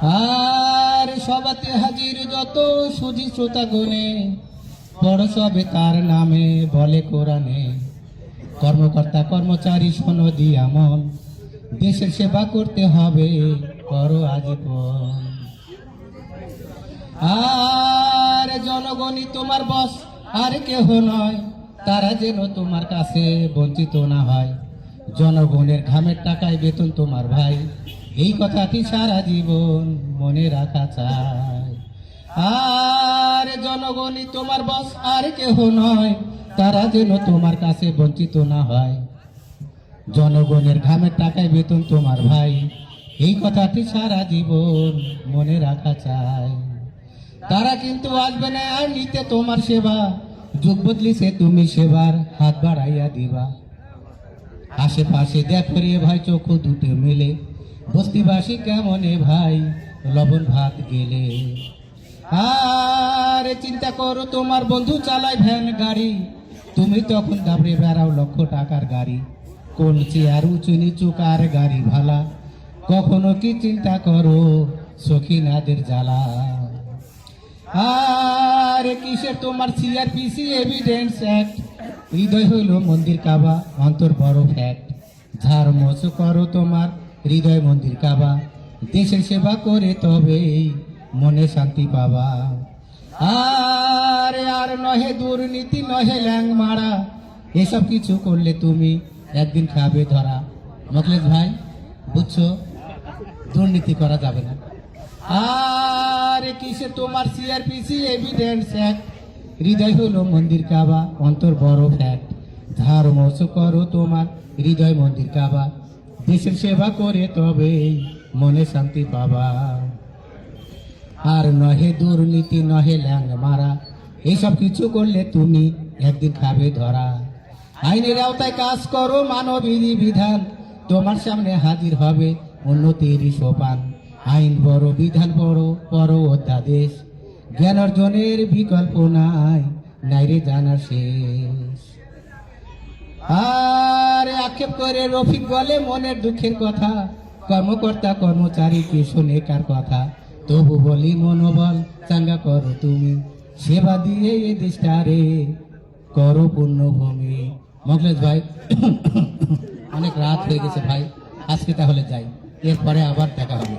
আর সবাতে হাজির যত সুজি শ্রোতা গুণে বড় সবে তার নামে বলে কোরআনে। কর্মকর্তা কর্মচারী শোনো দিয়া মন, দেশের সেবা করতে হবে করো আজীবন। আর জনগণই তোমার বস আর কেহ নয়, তারা যেন তোমার কাছে বঞ্চিত না হয়। জনগণের ঘামের টাকায় বেতন তোমার ভাই, এই কথাটি সারা জীবন মনে রাখা চাই। আর জনগণই তোমার বস আর কেহ নয়, তারা যেন তোমার কাছে বঞ্চিত না হয়। জনগণের ঘামের টাকায় বেতন তোমার ভাই, এই কথাটি সারা জীবন মনে রাখা চাই। তারা কিন্তু আসবে না আর নিতে তোমার সেবা, যুগ বদলিছে তুমি সেবার হাত বাড়াইয়া দিবা। আশেপাশে দেখো রে ভাই চোখ দুটো মিলে, বস্তিবাসী কেমনে ভাই লবণ ভাত গেলে। আর চিন্তা করো তোমার বন্ধু চালায় ভ্যান গাড়ি, তুমি তখন দাবড়ে বেড়াও লক্ষ টাকার গাড়ি। কোন চেয়ার উঁচু নিচু কার গাড়ি ভালা, কখনো কি চিন্তা করো সখিনাদের জ্বালা। আর কিসের তোমার সিআরপিসি এভিডেন্স অ্যাক্ট, হৃদয় হইল মন্দির কাবা অন্তর বড় ফ্যাক্ট। ঝাড় মোছ করো তোমার হৃদয় মন্দির কাবা, দেশের সেবা করে তবেই মনে শান্তি পাবা। আর নহে দুর্নীতি নহে ল্যাং মারা, এসব কিছু করলে তুমি একদিন খাবে ধরা। মকলেশ ভাই বুঝছো, দুর্নীতি করা যাবে না। আর কিসে তোমার সিআরপিসি এভিডেন্স অ্যাক্ট, হৃদয় হলো মন্দির কাবা অন্তর বড় ফ্যাক্ট। ধার মোছ করো তোমার হৃদয় মন্দির কাবা, দেশের সেবা করে তবেই মনে শান্তি পাবা। আর নহে দুর্নীতি নহে ল্যাং মারা, এইসব কিছু করলে তুমি একদিন খাবে ধরা। আইনের আওতায় কাজ করো মানবিক বিধান, তোমার সামনে হাজির হবে উন্নতির সোপান। আইন বড় বিধান বড় বড় অধ্যাদেশ, জ্ঞান অর্জনের বিকল্প নাই নাইরে জানার শেষ। আর আক্ষেপ করে রফিক বলে মনের দুঃখের কথা, কর্মকর্তা কর্মচারীকে শোনে কার কথা। তবু বলি মনোবল চাঙ্গা করো তুমি, সেবা দিয়ে এ দেশটারে করো পূর্ণভূমি। মকলেশ ভাই অনেক রাত হয়ে গেছে ভাই, আজকে তাহলে যাই, এরপরে আবার দেখা হবে।